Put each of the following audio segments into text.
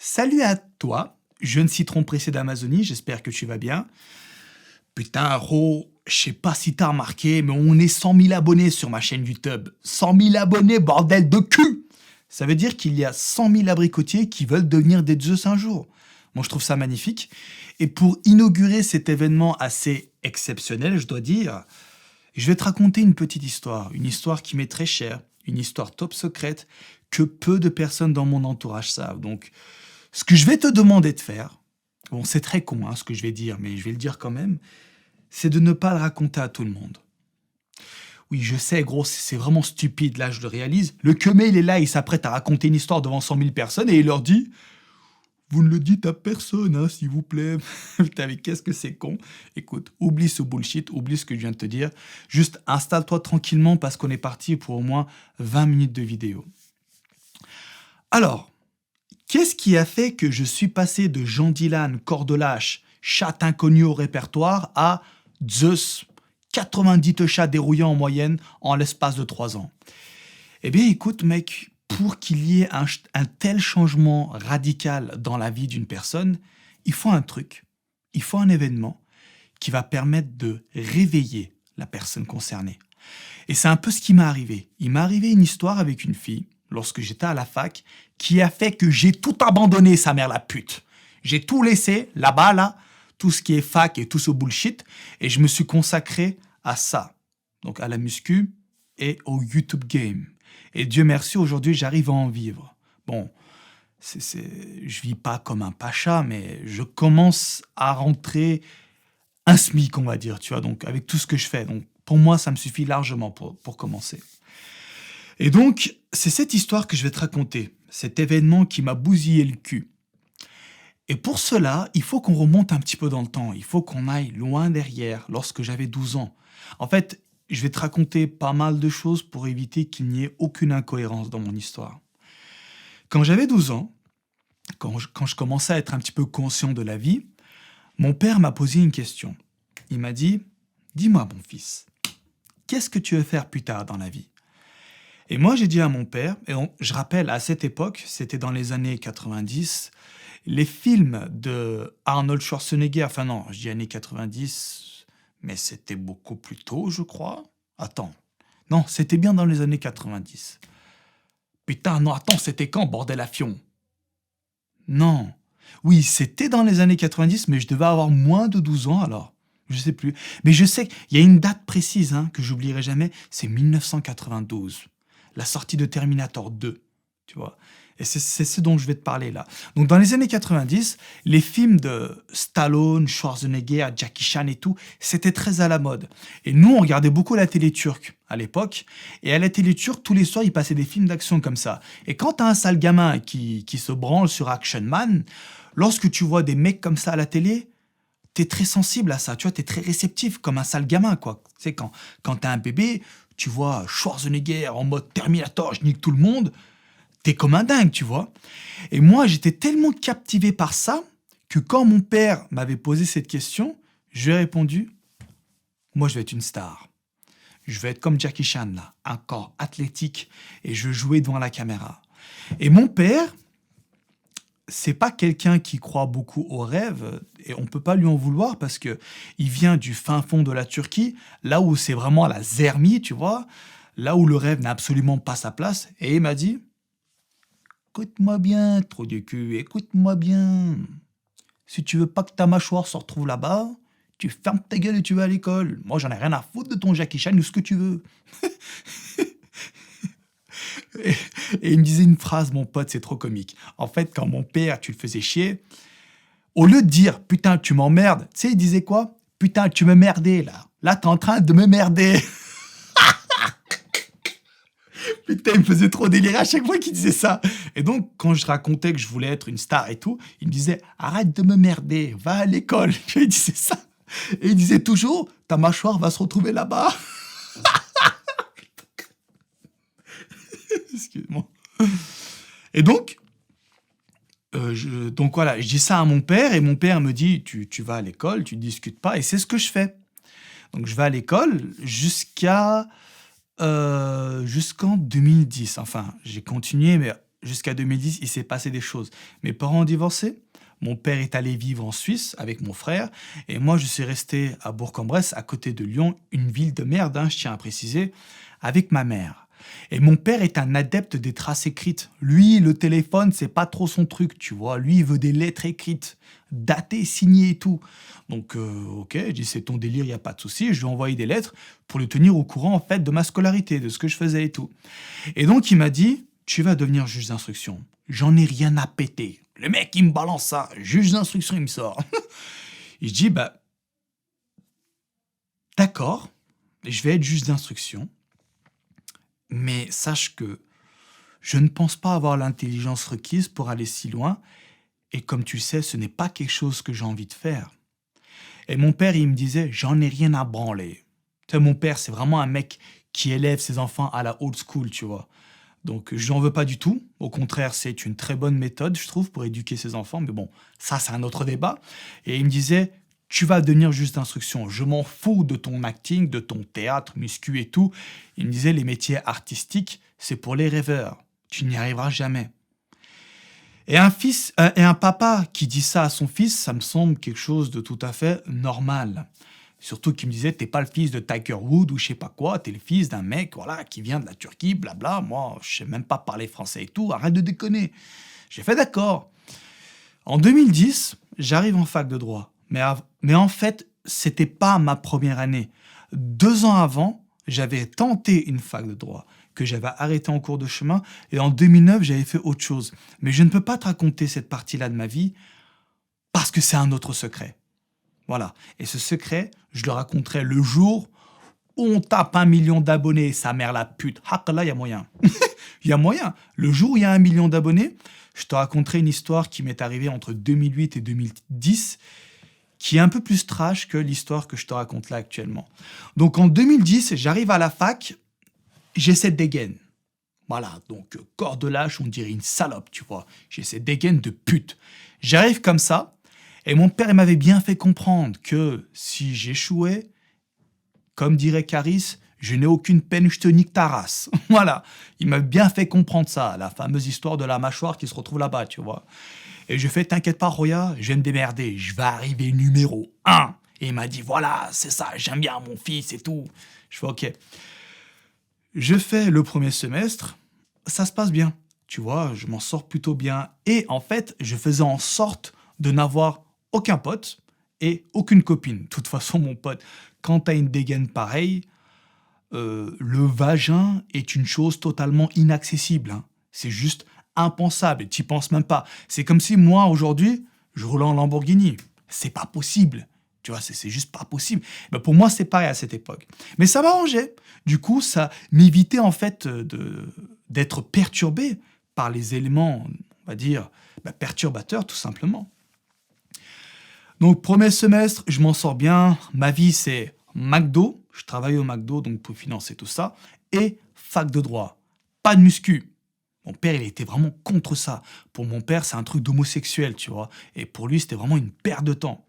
Salut à toi, jeune citron pressé d'Amazonie, j'espère que tu vas bien. Putain, Ro, je sais pas si t'as remarqué, mais on est 100 000 abonnés sur ma chaîne YouTube. 100 000 abonnés, bordel de cul! Ça veut dire qu'il y a 100 000 abricotiers qui veulent devenir des Zeus un jour. Moi, je trouve ça magnifique. Et pour inaugurer cet événement assez exceptionnel, je dois dire, je vais te raconter une histoire qui m'est très chère, une histoire top secrète que peu de personnes dans mon entourage savent. Donc, ce que je vais te demander de faire, bon, c'est très con ce que je vais dire, mais je vais le dire quand même, c'est de ne pas le raconter à tout le monde. Oui, je sais, gros, c'est vraiment stupide, là, je le réalise. Le Kemé, il est là, il s'apprête à raconter une histoire devant 100 000 personnes et il leur dit « Vous ne le dites à personne, s'il vous plaît. » Putain, mais qu'est-ce que c'est con. Écoute, oublie ce bullshit, oublie ce que je viens de te dire. Juste installe-toi tranquillement parce qu'on est parti pour au moins 20 minutes de vidéo. Alors, qu'est-ce qui a fait que je suis passé de Jean Dylan, Cordelache, chat inconnu au répertoire à Zeus, 90 chats dérouillants en moyenne en l'espace de 3 ans? Eh bien, écoute, mec, pour qu'il y ait un tel changement radical dans la vie d'une personne, il faut un truc, il faut un événement qui va permettre de réveiller la personne concernée. Et c'est un peu ce qui m'est arrivé. Il m'est arrivé une histoire avec une fille, lorsque j'étais à la fac, qui a fait que j'ai tout abandonné, sa mère la pute. J'ai tout laissé, là-bas, là, tout ce qui est fac et tout ce bullshit, et je me suis consacré à ça. Donc à la muscu et au YouTube game. Et Dieu merci, aujourd'hui, j'arrive à en vivre. Bon, je vis pas comme un pacha, mais je commence à rentrer un SMIC, on va dire, tu vois, donc avec tout ce que je fais. Donc pour moi, ça me suffit largement pour commencer. Et donc, c'est cette histoire que je vais te raconter, cet événement qui m'a bousillé le cul. Et pour cela, il faut qu'on remonte un petit peu dans le temps, il faut qu'on aille loin derrière, lorsque j'avais 12 ans. En fait, je vais te raconter pas mal de choses pour éviter qu'il n'y ait aucune incohérence dans mon histoire. Quand j'avais 12 ans, quand je commençais à être un petit peu conscient de la vie, mon père m'a posé une question. Il m'a dit « Dis-moi, mon fils, qu'est-ce que tu veux faire plus tard dans la vie ?» Et moi, j'ai dit à mon père, et je rappelle, à cette époque, c'était dans les années 90, les films de Arnold Schwarzenegger, enfin non, je dis années 90, mais c'était beaucoup plus tôt, je crois. Attends, non, c'était bien dans les années 90. Putain, non, attends, c'était quand, bordel à fion? Non, oui, c'était dans les années 90, mais je devais avoir moins de 12 ans alors. Je sais plus. Mais je sais qu'il y a une date précise que j'oublierai jamais, c'est 1992. La sortie de Terminator 2, tu vois. Et c'est ce dont je vais te parler là. Donc dans les années 90, les films de Stallone, Schwarzenegger, Jackie Chan et tout, c'était très à la mode. Et nous, on regardait beaucoup la télé turque à l'époque. Et à la télé turque, tous les soirs, ils passaient des films d'action comme ça. Et quand t'as un sale gamin qui se branle sur Action Man, lorsque tu vois des mecs comme ça à la télé, t'es très sensible à ça, tu vois, t'es très réceptif, comme un sale gamin, quoi. Tu sais, quand t'es un bébé, tu vois Schwarzenegger en mode Terminator, je nique tout le monde, t'es comme un dingue, tu vois. Et moi, j'étais tellement captivé par ça que quand mon père m'avait posé cette question, je lui ai répondu « Moi, je vais être une star. Je vais être comme Jackie Chan, là, un corps athlétique, et je jouais devant la caméra. » Et mon père, c'est pas quelqu'un qui croit beaucoup aux rêves, et on peut pas lui en vouloir parce que il vient du fin fond de la Turquie, là où c'est vraiment la zermie, tu vois, là où le rêve n'a absolument pas sa place, et il m'a dit « Écoute-moi bien, trou du cul, écoute-moi bien. Si tu veux pas que ta mâchoire se retrouve là-bas, tu fermes ta gueule et tu vas à l'école. Moi, j'en ai rien à foutre de ton Jackie Chan ou ce que tu veux. » Et il me disait une phrase, mon pote, c'est trop comique. En fait, quand mon père, tu le faisais chier, au lieu de dire « Putain, tu m'emmerdes », tu sais, il disait quoi? « Putain, tu me merdais, là. Là, t'es en train de me merder. » Putain, il me faisait trop délirer à chaque fois qu'il disait ça. Et donc, quand je racontais que je voulais être une star et tout, il me disait « Arrête de me merder, va à l'école. » Il disait ça. Et il disait toujours « Ta mâchoire va se retrouver là-bas. » Excuse-moi. Et donc, donc voilà, je dis ça à mon père et mon père me dit tu vas à l'école, tu ne discutes pas, et c'est ce que je fais. Donc je vais à l'école jusqu'en 2010. Enfin, j'ai continué, mais jusqu'à 2010, il s'est passé des choses. Mes parents ont divorcé. Mon père est allé vivre en Suisse avec mon frère. Et moi, je suis resté à Bourg-en-Bresse, à côté de Lyon, une ville de merde, hein, je tiens à préciser, avec ma mère. Et mon père est un adepte des traces écrites. Lui, le téléphone, c'est pas trop son truc, tu vois. Lui, il veut des lettres écrites, datées, signées et tout. Donc, ok, je dis, c'est ton délire, il n'y a pas de souci. Je lui ai envoyé des lettres pour le tenir au courant, en fait, de ma scolarité, de ce que je faisais et tout. Et donc, il m'a dit, tu vas devenir juge d'instruction. J'en ai rien à péter. Le mec, il me balance ça. Juge d'instruction, il me sort. Je dis, bah, d'accord, je vais être juge d'instruction, mais sache que je ne pense pas avoir l'intelligence requise pour aller si loin. Et comme tu le sais, ce n'est pas quelque chose que j'ai envie de faire. Et mon père, il me disait, j'en ai rien à branler. Tu sais, mon père, c'est vraiment un mec qui élève ses enfants à la old school, tu vois. Donc, je n'en veux pas du tout. Au contraire, c'est une très bonne méthode, je trouve, pour éduquer ses enfants. Mais bon, ça, c'est un autre débat. Et il me disait, tu vas devenir juge d'instruction. Je m'en fous de ton acting, de ton théâtre, muscu et tout. Il me disait, les métiers artistiques, c'est pour les rêveurs. Tu n'y arriveras jamais. Et un papa qui dit ça à son fils, ça me semble quelque chose de tout à fait normal. Surtout qu'il me disait, t'es pas le fils de Tiger Woods ou je sais pas quoi, t'es le fils d'un mec, voilà, qui vient de la Turquie, blabla. Moi, je sais même pas parler français et tout, arrête de déconner. J'ai fait d'accord. En 2010, j'arrive en fac de droit. Mais en fait, c'était pas ma première année. 2 ans avant, j'avais tenté une fac de droit que j'avais arrêté en cours de chemin. Et en 2009, j'avais fait autre chose. Mais je ne peux pas te raconter cette partie-là de ma vie parce que c'est un autre secret. Voilà. Et ce secret, je le raconterai le jour où on tape 1 million d'abonnés. Sa mère la pute. Ah, là, il y a moyen. Il y a moyen. Le jour où il y a 1 million d'abonnés, je te raconterai une histoire qui m'est arrivée entre 2008 et 2010 qui est un peu plus trash que l'histoire que je te raconte là actuellement. Donc en 2010, j'arrive à la fac, j'ai cette dégaine. Voilà, donc corps de lâche, on dirait une salope, tu vois. J'ai cette dégaine de pute. J'arrive comme ça, et mon père il m'avait bien fait comprendre que si j'échouais, comme dirait Caris, je n'ai aucune peine, je te nique ta race. Voilà, il m'a bien fait comprendre ça, la fameuse histoire de la mâchoire qui se retrouve là-bas, tu vois. Et je fais, t'inquiète pas, Roya, je vais me démerder, je vais arriver numéro 1. Et il m'a dit, voilà, c'est ça, j'aime bien mon fils et tout. Je fais, ok. Je fais le premier semestre, ça se passe bien. Tu vois, je m'en sors plutôt bien. Et en fait, je faisais en sorte de n'avoir aucun pote et aucune copine. De toute façon, mon pote, quand t'as une dégaine pareille, le vagin est une chose totalement inaccessible. Hein. C'est juste impensable. Tu n'y penses même pas. C'est comme si moi, aujourd'hui, je roulais en Lamborghini. C'est pas possible. Tu vois, c'est juste pas possible. Ben pour moi, c'est pareil à cette époque. Mais ça m'arrangeait. Du coup, ça m'évitait en fait d'être perturbé par les éléments, on va dire, perturbateurs tout simplement. Donc, premier semestre, je m'en sors bien. Ma vie, c'est McDo. Je travaille au McDo donc pour financer tout ça. Et fac de droit. Pas de muscu. Mon père, il était vraiment contre ça. Pour mon père, c'est un truc d'homosexuel, tu vois. Et pour lui, c'était vraiment une perte de temps.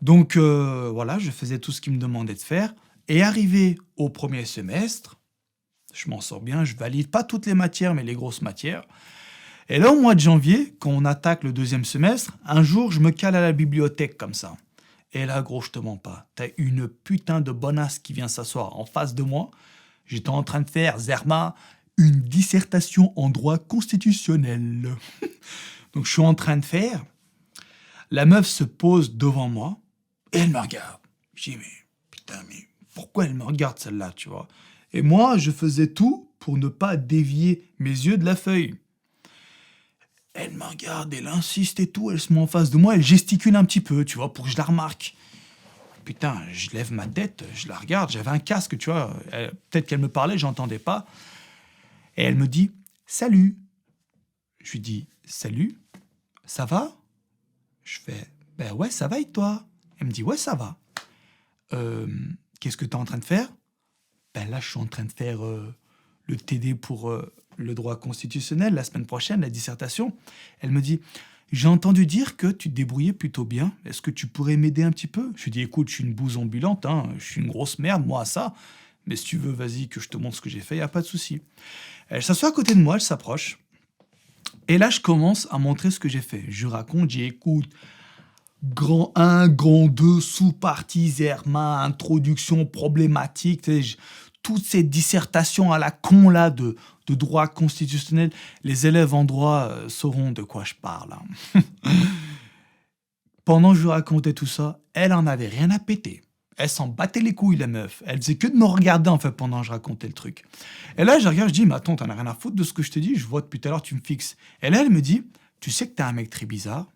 Donc, voilà, je faisais tout ce qu'il me demandait de faire. Et arrivé au premier semestre, je m'en sors bien, je valide pas toutes les matières, mais les grosses matières. Et là, au mois de janvier, quand on attaque le deuxième semestre, un jour, je me cale à la bibliothèque comme ça. Et là, gros, je te mens pas. T'as une putain de bonasse qui vient s'asseoir en face de moi. J'étais en train de faire, Zerma, une dissertation en droit constitutionnel. Donc, je suis en train de faire. La meuf se pose devant moi et elle me regarde. Je dis, mais putain, mais pourquoi elle me regarde celle-là, tu vois? Et moi, je faisais tout pour ne pas dévier mes yeux de la feuille. Elle me regarde, elle insiste et tout, elle se met en face de moi, elle gesticule un petit peu, tu vois, pour que je la remarque. Putain, je lève ma tête, je la regarde, j'avais un casque, tu vois. Peut-être qu'elle me parlait, j'entendais pas. Et elle me dit « Salut ». Je lui dis « Salut, ça va ?» Je fais « Ben ouais, ça va et toi ?» Elle me dit « Ouais, ça va. Qu'est-ce que tu es en train de faire ?» Ben là, je suis en train de faire le TD pour le droit constitutionnel, la semaine prochaine, la dissertation. Elle me dit « J'ai entendu dire que tu te débrouillais plutôt bien. Est-ce que tu pourrais m'aider un petit peu ?» Je lui dis « Écoute, je suis une bouse ambulante, hein, je suis une grosse merde, moi, à ça. Mais si tu veux, vas-y, que je te montre ce que j'ai fait, il n'y a pas de souci. » Elle s'assoit à côté de moi, elle s'approche. Et là, je commence à montrer ce que j'ai fait. Je raconte, j'écoute, grand 1, grand 2, sous-partie, Zerma, introduction, problématique, tu sais, toutes ces dissertations à la con là de droit constitutionnel, les élèves en droit sauront de quoi je parle, hein. Pendant que je lui racontais tout ça, elle en avait rien à péter. Elle s'en battait les couilles, la meuf. Elle faisait que de me regarder, en fait, pendant que je racontais le truc. Et là, je regarde, je dis, mais attends, t'en as rien à foutre de ce que je te dis, je vois depuis tout à l'heure, tu me fixes. Et là, elle me dit, tu sais que t'es un mec très bizarre.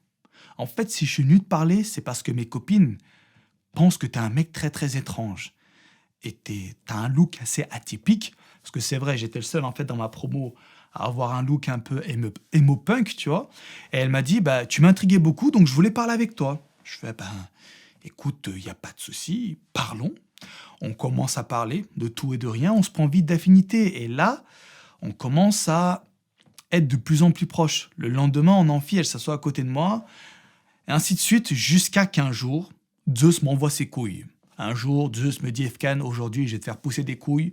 En fait, si je suis venu te parler, c'est parce que mes copines pensent que t'es un mec très, très étrange. Et t'as un look assez atypique. Parce que c'est vrai, j'étais le seul, en fait, dans ma promo à avoir un look un peu emo-punk, tu vois. Et elle m'a dit, bah, tu m'intriguais beaucoup, donc je voulais parler avec toi. Je fais, ben, écoute, il n'y a pas de souci, parlons. On commence à parler de tout et de rien, on se prend vite d'affinité. Et là, on commence à être de plus en plus proches. Le lendemain, en amphi, elle s'assoit à côté de moi, et ainsi de suite, jusqu'à qu'un jour, Zeus m'envoie ses couilles. Un jour, Zeus me dit, Efkan, aujourd'hui, je vais te faire pousser des couilles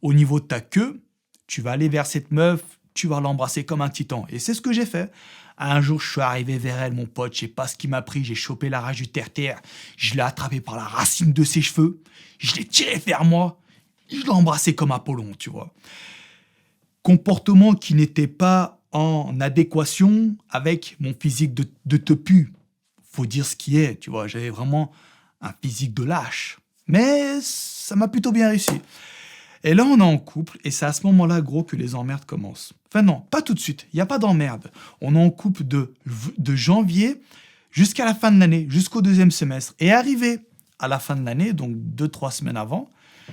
au niveau de ta queue. Tu vas aller vers cette meuf, tu vas l'embrasser comme un titan. Et c'est ce que j'ai fait. Un jour, je suis arrivé vers elle, mon pote, je sais pas ce qui m'a pris, j'ai chopé la rage du terre-terre, je l'ai attrapé par la racine de ses cheveux, je l'ai tiré vers moi, je l'ai embrassé comme Apollon, tu vois. Comportement qui n'était pas en adéquation avec mon physique de tepu. Faut dire ce qui est, tu vois, j'avais vraiment un physique de lâche. Mais ça m'a plutôt bien réussi. Et là, on est en couple, et c'est à ce moment-là, gros, que les emmerdes commencent. Enfin non, pas tout de suite, il n'y a pas d'emmerde. On est en couple de janvier jusqu'à la fin de l'année, jusqu'au deuxième semestre. Et arrivé à la fin de l'année, donc 2-3 semaines avant,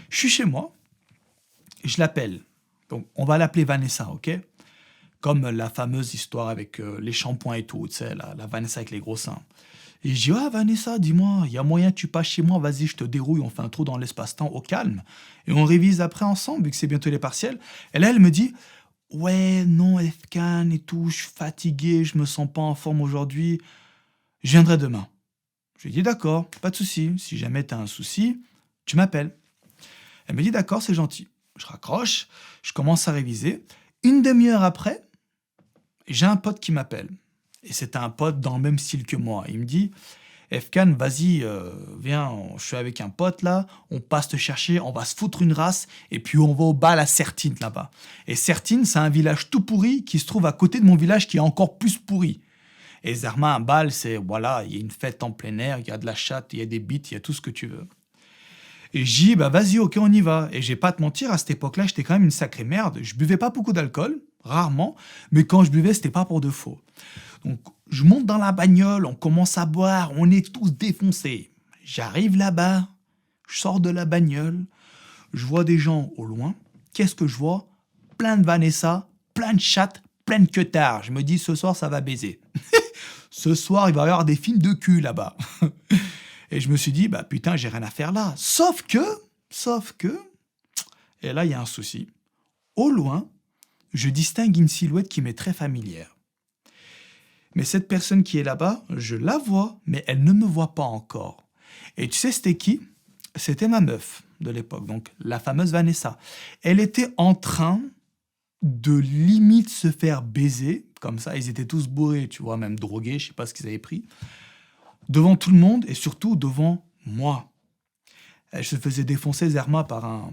je suis chez moi, je l'appelle. Donc, on va l'appeler Vanessa, ok? Comme la fameuse histoire avec les shampoings et tout, tu sais, la Vanessa avec les gros seins. Et je dis, ah Vanessa, dis-moi, il y a moyen que tu passes chez moi, vas-y, je te dérouille, on fait un trou dans l'espace-temps au calme. Et on révise après ensemble, vu que c'est bientôt les partiels. Et là, elle me dit, ouais, non, Efkan et tout, je suis fatigué, je me sens pas en forme aujourd'hui, je viendrai demain. Je lui dis, d'accord, pas de souci, si jamais tu as un souci, tu m'appelles. Elle me dit, d'accord, c'est gentil. Je raccroche, je commence à réviser. Une demi-heure après, j'ai un pote qui m'appelle. Et c'est un pote dans le même style que moi. Il me dit, Efkan, vas-y, viens, je suis avec un pote là, on passe te chercher, on va se foutre une race, et puis on va au bal à Sertine là-bas. Et Sertine, c'est un village tout pourri qui se trouve à côté de mon village qui est encore plus pourri. Et Zermatt, un bal, c'est, voilà, il y a une fête en plein air, il y a de la chatte, il y a des bites, il y a tout ce que tu veux. Et je dis, bah vas-y, ok, on y va. Et je vais pas te mentir, à cette époque-là, j'étais quand même une sacrée merde. Je buvais pas beaucoup d'alcool, rarement, mais quand je buvais, c'était pas pour de faux. Donc, je monte dans la bagnole, on commence à boire, on est tous défoncés. J'arrive là-bas, je sors de la bagnole, je vois des gens au loin. Qu'est-ce que je vois? Plein de Vanessa, plein de chattes, plein de queutards. Je me dis, ce soir, ça va baiser. Ce soir, il va y avoir des films de cul là-bas. Et je me suis dit, bah putain, j'ai rien à faire là. Sauf que, et là, il y a un souci. Au loin, je distingue une silhouette qui m'est très familière. Mais cette personne qui est là-bas, je la vois, mais elle ne me voit pas encore. Et tu sais, c'était qui? C'était ma meuf de l'époque, donc la fameuse Vanessa. Elle était en train de limite se faire baiser, comme ça, ils étaient tous bourrés, tu vois, même drogués, je sais pas ce qu'ils avaient pris, devant tout le monde et surtout devant moi. Elle se faisait défoncer Zerma par un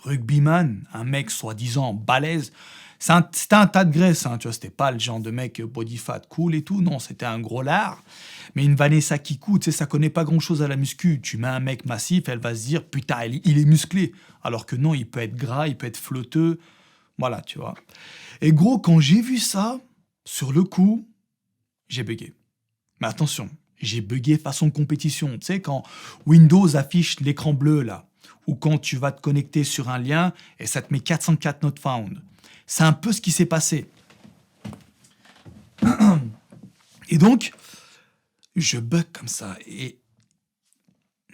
rugbyman, un mec soi-disant balèze. C'était un tas de graisse, hein, tu vois, c'était pas le genre de mec body fat cool et tout, non, c'était un gros lard. Mais une Vanessa qui coûte, tu sais, ça connaît pas grand-chose à la muscu. Tu mets un mec massif, elle va se dire, putain, il est musclé. Alors que non, il peut être gras, il peut être flotteux. Voilà, tu vois. Et gros, quand j'ai vu ça, sur le coup, j'ai bugué. Mais attention, j'ai bugué façon compétition. Tu sais, quand Windows affiche l'écran bleu, là, ou quand tu vas te connecter sur un lien et ça te met 404 not found. C'est un peu ce qui s'est passé. Et donc, je bug comme ça. Et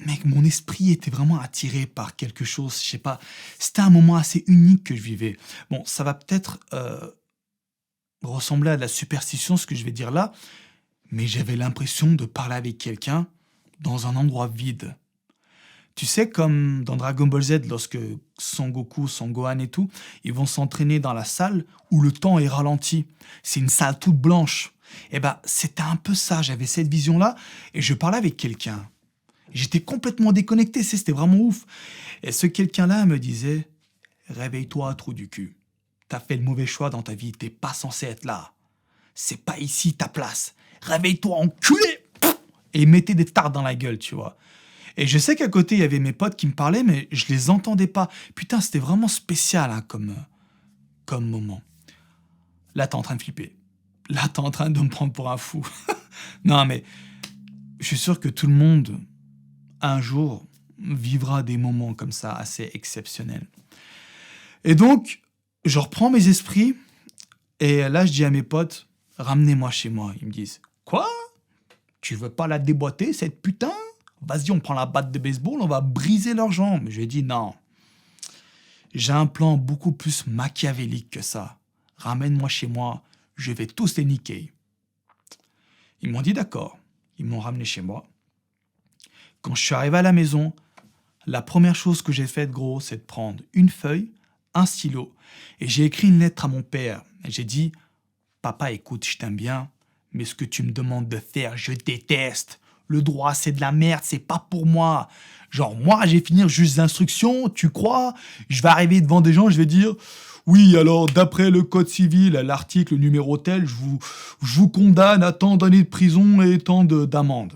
mec, mon esprit était vraiment attiré par quelque chose, je sais pas. C'était un moment assez unique que je vivais. Bon, ça va peut-être ressembler à de la superstition, ce que je vais dire là, mais j'avais l'impression de parler avec quelqu'un dans un endroit vide. Tu sais, comme dans Dragon Ball Z, lorsque Son Goku, Son Gohan et tout, ils vont s'entraîner dans la salle où le temps est ralenti. C'est une salle toute blanche. Eh ben, c'était un peu ça. J'avais cette vision-là et je parlais avec quelqu'un. J'étais complètement déconnecté, c'était vraiment ouf. Et ce quelqu'un-là me disait, réveille-toi, trou du cul. T'as fait le mauvais choix dans ta vie, t'es pas censé être là. C'est pas ici ta place. Réveille-toi, enculé! Et il mettait des tartes dans la gueule, tu vois. Et je sais qu'à côté, il y avait mes potes qui me parlaient, mais je les entendais pas. Putain, c'était vraiment spécial hein, comme moment. Là, t'es en train de flipper. Là, t'es en train de me prendre pour un fou. Non, mais je suis sûr que tout le monde, un jour, vivra des moments comme ça, assez exceptionnels. Et donc, je reprends mes esprits, et là, je dis à mes potes, ramenez-moi chez moi. Ils me disent, quoi? Tu veux pas la déboîter, cette putain? Vas-y, on prend la batte de baseball, on va briser leurs jambes. J'ai dit non. J'ai un plan beaucoup plus machiavélique que ça. Ramène-moi chez moi, je vais tous les niquer. Ils m'ont dit d'accord. Ils m'ont ramené chez moi. Quand je suis arrivé à la maison, la première chose que j'ai faite, gros, c'est de prendre une feuille, un stylo, et j'ai écrit une lettre à mon père. Et j'ai dit, papa, écoute, je t'aime bien, mais ce que tu me demandes de faire, je déteste. Le droit, c'est de la merde, c'est pas pour moi. Genre, moi, j'ai fini juste d'instruction, tu crois? Je vais arriver devant des gens, je vais dire, oui, alors, d'après le code civil, l'article numéro tel, je vous condamne à tant d'années de prison et tant d'amende.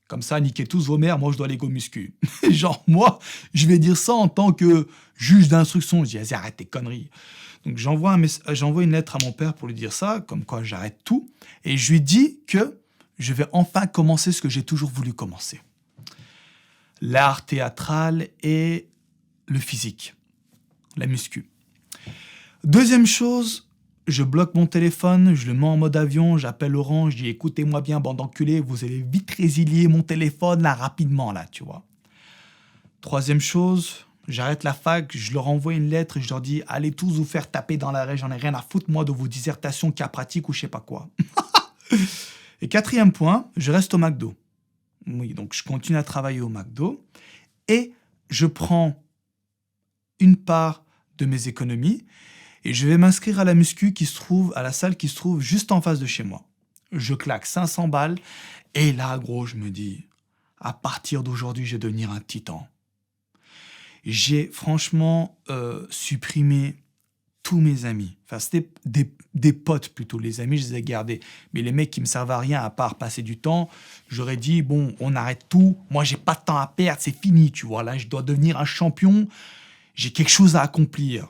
Comme ça, niquez tous vos mères, moi, je dois aller go muscu. Genre, moi, je vais dire ça en tant que juge d'instruction. Je dis, vas-y, arrête tes conneries. Donc, j'envoie une lettre à mon père pour lui dire ça, comme quoi j'arrête tout. Et je lui dis que je vais enfin commencer ce que j'ai toujours voulu commencer. L'art théâtral et le physique. La muscu. Deuxième chose, je bloque mon téléphone, je le mets en mode avion, j'appelle Laurent, je dis écoutez-moi bien, bande d'enculés, vous allez vite résilier mon téléphone là, rapidement là, tu vois. Troisième chose, j'arrête la fac, je leur envoie une lettre et je leur dis allez tous vous faire taper dans l'arrêt, j'en ai rien à foutre moi de vos dissertations cas pratiques ou je sais pas quoi. Et quatrième point, je reste au McDo. Oui, donc je continue à travailler au McDo et je prends une part de mes économies et je vais m'inscrire à la muscu à la salle qui se trouve juste en face de chez moi. Je claque 500 balles et là, gros, je me dis, à partir d'aujourd'hui, je vais devenir un titan. J'ai franchement supprimé tous mes amis. Enfin, c'était des potes plutôt. Les amis, je les ai gardés. Mais les mecs qui me servent à rien à part passer du temps, j'aurais dit, bon, on arrête tout. Moi, j'ai pas de temps à perdre, c'est fini, tu vois. Là, je dois devenir un champion. J'ai quelque chose à accomplir.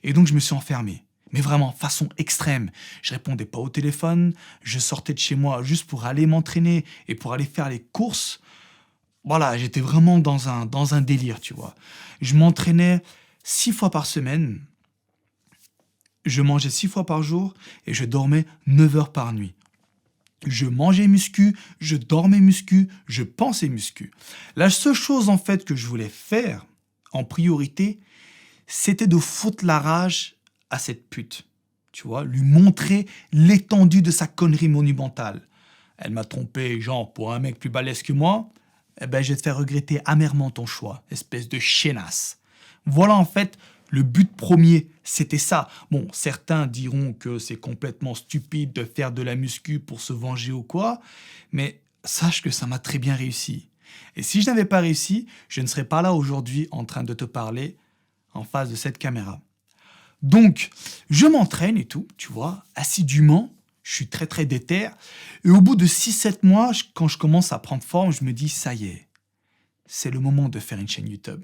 Et donc, je me suis enfermé. Mais vraiment, façon extrême. Je répondais pas au téléphone. Je sortais de chez moi juste pour aller m'entraîner et pour aller faire les courses. Voilà, j'étais vraiment dans un délire, tu vois. Je m'entraînais 6 fois par semaine. Je mangeais 6 fois par jour et je dormais 9 heures par nuit. Je mangeais muscu, je dormais muscu, je pensais muscu. La seule chose en fait que je voulais faire en priorité, c'était de foutre la rage à cette pute. Tu vois, lui montrer l'étendue de sa connerie monumentale. Elle m'a trompé, genre, pour un mec plus balèze que moi, eh ben, je vais te faire regretter amèrement ton choix, espèce de chiennasse. Voilà en fait le but premier, c'était ça. Bon, certains diront que c'est complètement stupide de faire de la muscu pour se venger ou quoi, mais sache que ça m'a très bien réussi. Et si je n'avais pas réussi, je ne serais pas là aujourd'hui en train de te parler en face de cette caméra. Donc, je m'entraîne et tout, tu vois, assidûment, je suis très très déter. Et au bout de 6-7 mois, quand je commence à prendre forme, je me dis, ça y est, c'est le moment de faire une chaîne YouTube.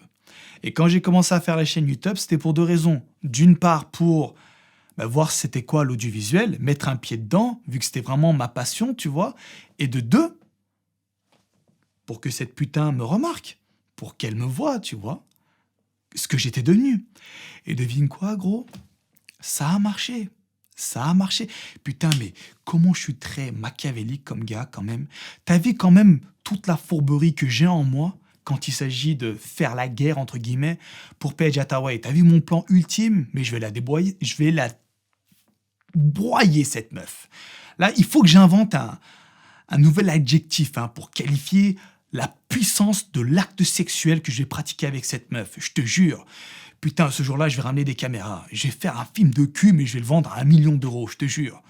Et quand j'ai commencé à faire la chaîne YouTube, c'était pour 2 raisons. D'une part, pour voir c'était quoi l'audiovisuel, mettre un pied dedans, vu que c'était vraiment ma passion, tu vois. Et de 2, pour que cette putain me remarque, pour qu'elle me voie, tu vois, ce que j'étais devenu. Et devine quoi, gros? Ça a marché. Ça a marché. Putain, mais comment je suis très machiavélique comme gars, quand même. T'as vu quand même toute la fourberie que j'ai en moi quand il s'agit de faire la guerre, entre guillemets, pour Paige Hathaway. T'as vu mon plan ultime? Mais je vais la broyer, cette meuf. Là, il faut que j'invente un nouvel adjectif pour qualifier la puissance de l'acte sexuel que je vais pratiquer avec cette meuf. Je te jure. Putain, ce jour-là, je vais ramener des caméras. Je vais faire un film de cul, mais je vais le vendre à 1 million d'euros, je te jure.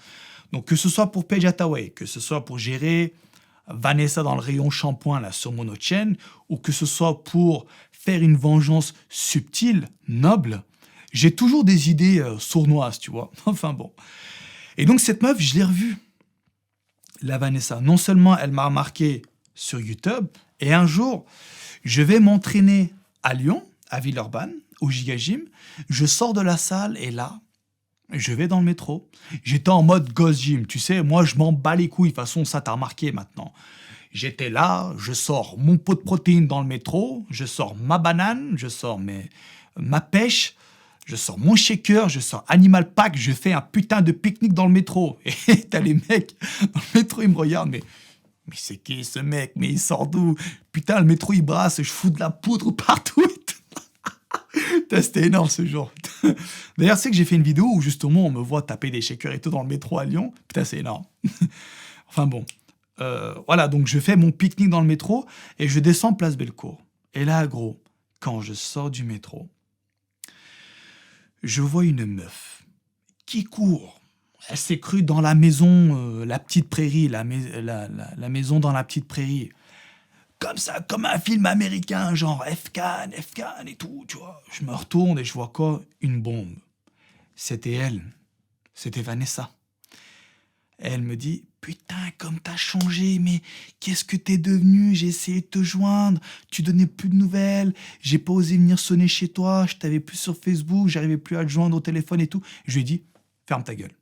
Donc, que ce soit pour Paige Hathaway, que ce soit pour gérer Vanessa dans le rayon shampoing là, sur mon autre chaîne, ou que ce soit pour faire une vengeance subtile, noble, j'ai toujours des idées sournoises, tu vois. Enfin bon. Et donc, cette meuf, je l'ai revue, la Vanessa. Non seulement elle m'a remarqué sur YouTube, et un jour, je vais m'entraîner à Lyon, à Villeurbanne, au Giga Gym. Je sors de la salle et là, je vais dans le métro. J'étais en mode Ghost Gym, tu sais, moi je m'en bats les couilles, de toute façon ça t'a remarqué maintenant. J'étais là, je sors mon pot de protéines dans le métro, je sors ma banane, je sors ma pêche, je sors mon shaker, je sors Animal Pack, je fais un putain de pique-nique dans le métro. Et t'as les mecs dans le métro, ils me regardent, mais c'est qui ce mec? Mais il sort d'où? Putain, le métro il brasse, je fous de la poudre partout. C'était énorme ce jour. D'ailleurs, c'est que j'ai fait une vidéo où justement on me voit taper des shakers et tout dans le métro à Lyon. Putain, c'est énorme. Enfin bon. Voilà, donc je fais mon pique-nique dans le métro et je descends place Bellecour. Et là, gros, quand je sors du métro, je vois une meuf qui court. Elle s'est crue dans la maison, la petite prairie, la maison dans la petite prairie. Comme ça, comme un film américain, genre F-Can et tout, tu vois. Je me retourne et je vois quoi? Une bombe. C'était elle. C'était Vanessa. Elle me dit, putain, comme t'as changé, mais qu'est-ce que t'es devenu? J'ai essayé de te joindre, tu donnais plus de nouvelles, j'ai pas osé venir sonner chez toi, je t'avais plus sur Facebook, j'arrivais plus à te joindre au téléphone et tout. Je lui ai dit, ferme ta gueule.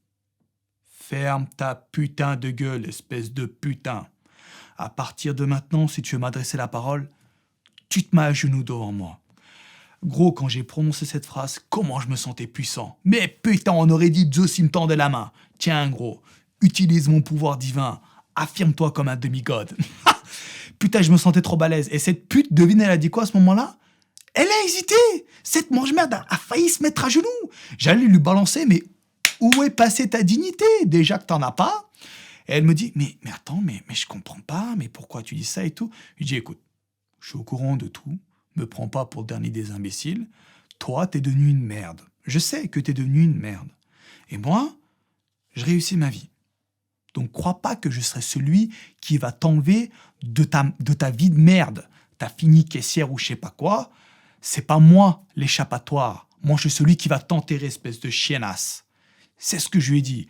Ferme ta putain de gueule, espèce de putain. À partir de maintenant, si tu veux m'adresser la parole, tu te mets à genoux devant moi. Gros, quand j'ai prononcé cette phrase, comment je me sentais puissant. Mais putain, on aurait dit Zeus il me tendait la main. Tiens, gros, utilise mon pouvoir divin. Affirme-toi comme un demi-god. Putain, je me sentais trop balèze. Et cette pute, devine, elle a dit quoi à ce moment-là? Elle a hésité. Cette mange-merde a failli se mettre à genoux. J'allais lui balancer, mais où est passée ta dignité? Déjà que t'en as pas. Et elle me dit, mais attends, mais je comprends pas, mais pourquoi tu dis ça et tout? Je lui dis, écoute, je suis au courant de tout, me prends pas pour le dernier des imbéciles, toi, t'es devenu une merde. Je sais que t'es devenu une merde. Et moi, je réussis ma vie. Donc, crois pas que je serai celui qui va t'enlever de ta vie de merde. T'as fini caissière ou je sais pas quoi. C'est pas moi l'échappatoire. Moi, je suis celui qui va t'enterrer, espèce de chiennasse. C'est ce que je lui ai dit.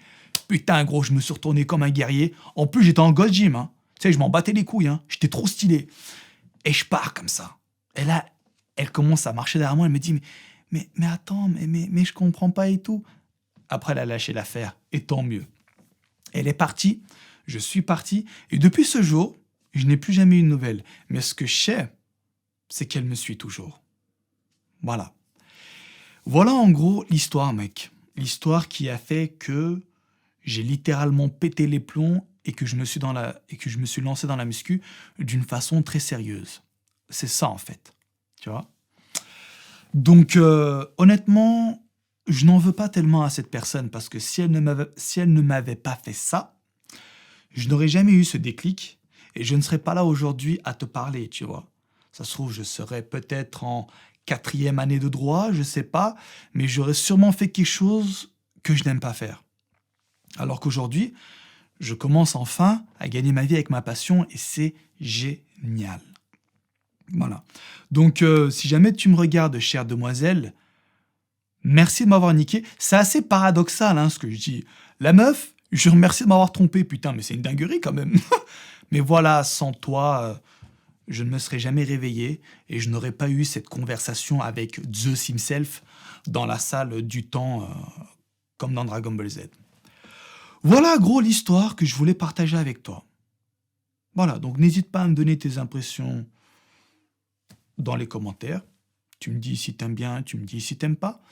Putain, gros, je me suis retourné comme un guerrier. En plus, j'étais en Gold Gym. Hein. Tu sais, je m'en battais les couilles. Hein. J'étais trop stylé. Et je pars comme ça. Et là, elle commence à marcher derrière moi. Elle me dit, mais attends, mais je comprends pas et tout. Après, elle a lâché l'affaire. Et tant mieux. Elle est partie. Je suis parti. Et depuis ce jour, je n'ai plus jamais eu de nouvelles. Mais ce que je sais, c'est qu'elle me suit toujours. Voilà. Voilà en gros l'histoire, mec. L'histoire qui a fait que j'ai littéralement pété les plombs et que je me suis lancé dans la muscu d'une façon très sérieuse. C'est ça en fait, tu vois. Donc honnêtement, je n'en veux pas tellement à cette personne parce que si elle ne m'avait pas fait ça, je n'aurais jamais eu ce déclic et je ne serais pas là aujourd'hui à te parler, tu vois. Ça se trouve, je serais peut-être en 4e année de droit, je sais pas, mais j'aurais sûrement fait quelque chose que je n'aime pas faire. Alors qu'aujourd'hui, je commence enfin à gagner ma vie avec ma passion et c'est génial. Voilà. Donc, si jamais tu me regardes, chère demoiselle, merci de m'avoir niqué. C'est assez paradoxal, hein, ce que je dis. La meuf, je remercie de m'avoir trompé. Putain, mais c'est une dinguerie quand même. Mais voilà, sans toi, je ne me serais jamais réveillé et je n'aurais pas eu cette conversation avec Zeus himself dans la salle du temps, comme dans Dragon Ball Z. Voilà, gros, l'histoire que je voulais partager avec toi. Voilà, donc n'hésite pas à me donner tes impressions dans les commentaires. Tu me dis si t'aimes bien, tu me dis si t'aimes pas.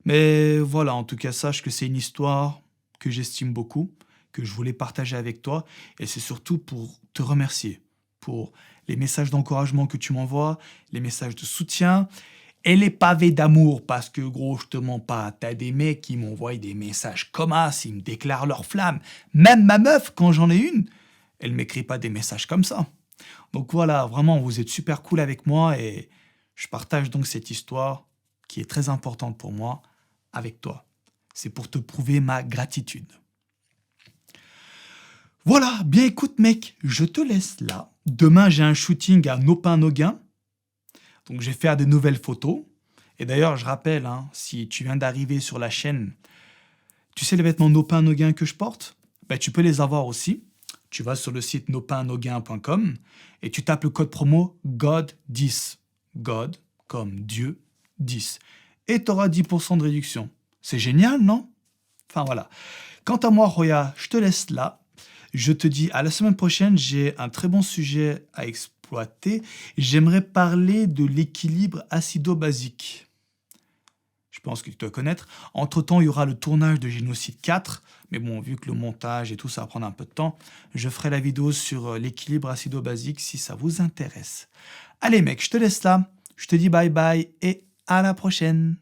Mais voilà, en tout cas, sache que c'est une histoire que j'estime beaucoup, que je voulais partager avec toi. Et c'est surtout pour te remercier pour les messages d'encouragement que tu m'envoies, les messages de soutien et les pavés d'amour. Parce que, gros, je te mens pas, t'as des mecs qui m'envoient des messages comme ça, ils me déclarent leur flamme. Même ma meuf, quand j'en ai une, elle m'écrit pas des messages comme ça. Donc voilà, vraiment, vous êtes super cool avec moi et je partage donc cette histoire qui est très importante pour moi avec toi. C'est pour te prouver ma gratitude. Voilà, bien écoute mec, je te laisse là. Demain, j'ai un shooting à Nopin-Noguin. Donc je vais faire de nouvelles photos. Et d'ailleurs, je rappelle, hein, si tu viens d'arriver sur la chaîne, tu sais les vêtements Nopin-Noguin que je porte? Ben, tu peux les avoir aussi. Tu vas sur le site nopinnoguin.com et tu tapes le code promo GOD10. God comme Dieu 10. Et tu auras 10% de réduction. C'est génial, non? Enfin voilà. Quant à moi, Roya, je te laisse là. Je te dis à la semaine prochaine, j'ai un très bon sujet à exploiter. J'aimerais parler de l'équilibre acido-basique. Je pense que tu dois connaître. Entre-temps, il y aura le tournage de Génocide 4. Mais bon, vu que le montage et tout, ça va prendre un peu de temps, je ferai la vidéo sur l'équilibre acido-basique si ça vous intéresse. Allez mec, je te laisse là. Je te dis bye bye et à la prochaine.